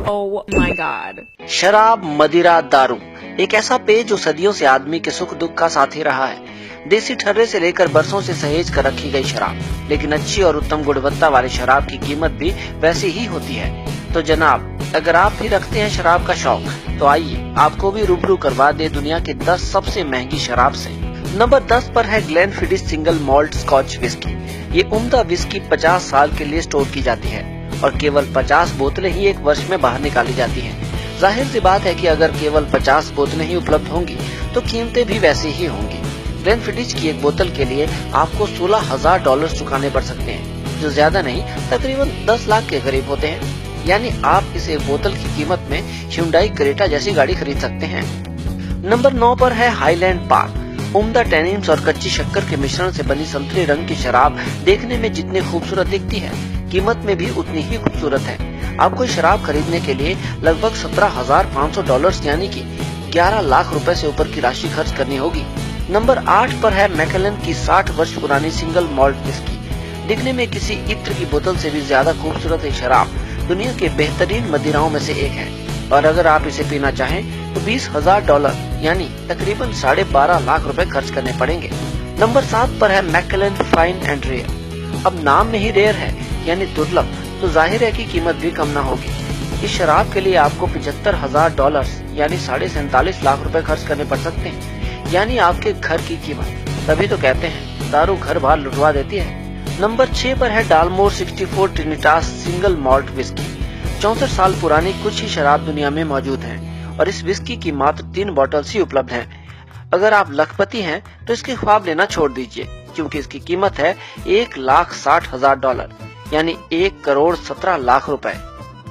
Oh my God. शराब, मदिरा, दारू एक ऐसा पेय जो सदियों से आदमी के सुख दुख का साथी रहा है। देसी ठर्रे से लेकर बरसों से सहेज कर रखी गई शराब, लेकिन अच्छी और उत्तम गुणवत्ता वाली शराब की कीमत भी वैसी ही होती है। तो जनाब, अगर आप भी रखते हैं शराब का शौक, तो आइए आपको भी रूबरू करवा दे दुनिया के 10 सबसे महंगी शराब से। नंबर 10 पर है ग्लेनफिडिस सिंगल मॉल्ट स्कॉच विस्की। ये उम्दा विस्की 50 साल के लिए स्टोर की जाती है और केवल 50 बोतलें ही एक वर्ष में बाहर निकाली जाती हैं। जाहिर सी बात है कि अगर केवल 50 बोतलें ही उपलब्ध होंगी तो कीमतें भी वैसी ही होंगी। ग्लेनफिडिस की एक बोतल के लिए आपको $16,000 चुकाने पड़ सकते हैं, जो ज्यादा नहीं तकरीबन 10 लाख के करीब होते हैं। यानी आप इस एक बोतल की कीमत में Hyundai क्रेटा जैसी गाड़ी खरीद सकते हैं। नंबर 9 पर है हाईलैंड पार्क। उम्दा टैनिन्स और कच्ची शक्कर के मिश्रण से बनी संतरी रंग की शराब देखने में जितनी खूबसूरत दिखती है, कीमत में भी उतनी ही खूबसूरत है। आपको शराब खरीदने के लिए लगभग $17,500 यानी कि 11 लाख रुपए से ऊपर की राशि खर्च करनी होगी। नंबर 8 पर है मैकेलन की 60 वर्ष पुरानी सिंगल मॉल्ट विस्की। दिखने में किसी इत्र की बोतल से भी ज्यादा खूबसूरत ये शराब दुनिया के बेहतरीन मदिराओं में से एक है, और अगर आप इसे पीना चाहें तो $20,000 यानी तकरीबन 12.5 लाख रुपए खर्च करने पड़ेंगे। नंबर 7 पर है मैकेलन फाइन एंड रेयर। अब नाम में ही रेयर है यानी दुर्लभ, तो जाहिर है कि कीमत भी कम ना होगी। इस शराब के लिए आपको $75,000 यानी 47.5 लाख रुपए खर्च करने पड़ सकते हैं, यानी आपके घर की कीमत। तभी तो कहते हैं दारू घर बार लुटवा देती है। नंबर 6 पर है डालमोर 64 ट्रिनिटास सिंगल मॉल्ट विस्की। 64 साल पुरानी कुछ ही शराब दुनिया में मौजूद है और इस विस्की की मात्र 3 बॉटल्स ही उपलब्ध हैं। अगर आप लखपति हैं तो इसके ख्वाब लेना छोड़ दीजिए, क्योंकि इसकी कीमत है $1,60,000 यानी 1,17 लाख रुपए।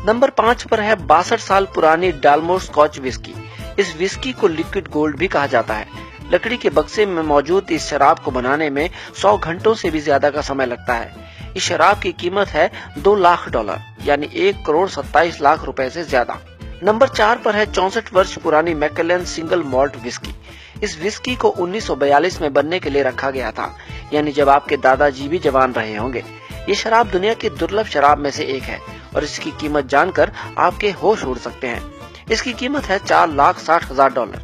नंबर 5 पर है 62 साल पुरानी डालमोर स्कॉच विस्की। इस विस्की को लिक्विड गोल्ड भी कहा जाता है। लकड़ी के बक्से में मौजूद इस शराब को बनाने में 100 घंटों से भी ज्यादा का समय लगता है। इस शराब की कीमत है $2 लाख यानी 1,27 लाख रुपए से ज्यादा। नंबर 4 पर है 64 वर्ष पुरानी मैकेलन सिंगल मॉल्ट विस्की। इस विस्की को 1942 में बनने के लिए रखा गया था, यानी जब आपके दादाजी भी जवान रहे होंगे। ये शराब दुनिया की दुर्लभ शराब में से एक है और इसकी कीमत जानकर आपके होश उड़ सकते हैं। इसकी कीमत है $4,60,000।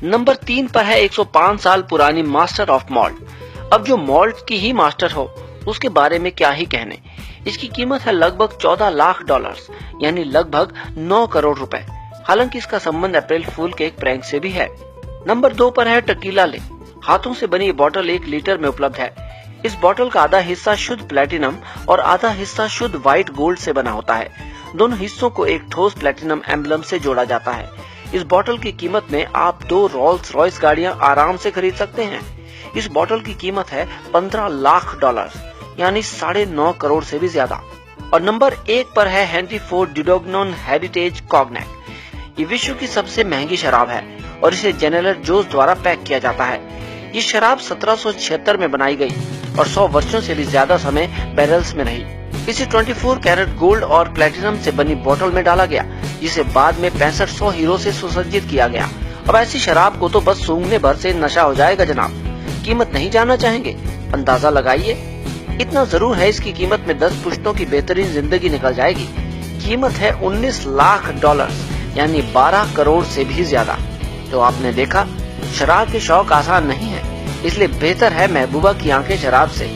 नंबर 3 पर है 105 साल पुरानी मास्टर ऑफ मॉल्ट। अब जो मॉल्ट की ही मास्टर हो उसके बारे में क्या ही कहने। इसकी कीमत है लगभग $14 लाख यानी लगभग 9 करोड़ रुपए। हालांकि इसका संबंध अप्रैल फूल के एक प्रैंक से भी है। नंबर 2 पर है टकीला ले। हाथों से बनी ये बोतल 1 लीटर में उपलब्ध है। इस बोतल का आधा हिस्सा शुद्ध प्लेटिनम और आधा हिस्सा शुद्ध व्हाइट गोल्ड से बना होता है। दोनों हिस्सों को एक ठोस प्लेटिनम एम्बलम से जोड़ा जाता है। इस बोतल की कीमत में आप 2 रोल्स रॉयस गाड़ियां आराम से खरीद सकते हैं। इस बोतल की कीमत है $15 लाख यानी 9.5 करोड़ से भी ज्यादा। और नंबर 1 पर है हेनरी फोर्ड ड्यूडोग्नोन हेरिटेज कॉग्नैक। ये विश्व की सबसे महंगी शराब है और इसे जनरल जोस द्वारा पैक किया जाता है। ये शराब 1776 में बनाई गई और 100 वर्षों से भी ज्यादा समय बैरल्स में रही। इसे 24 कैरेट गोल्ड और प्लेटिनम से बनी बोतल में डाला गया, जिसे बाद में 6500 हीरो से सुसज्जित किया गया। अब ऐसी शराब को तो बस सूंघने भर से नशा हो जाएगा जनाब। कीमत नहीं जानना चाहेंगे? अंदाजा लगाइए। इतना जरूर है, इसकी कीमत में 10 पुश्तों की बेहतरीन जिंदगी निकल जाएगी। कीमत है $19 लाख यानी 12 करोड़ से भी ज्यादा। तो आपने देखा, शराब के शौक आसान नहीं है, इसलिए बेहतर है महबूबा की आंखें शराब से।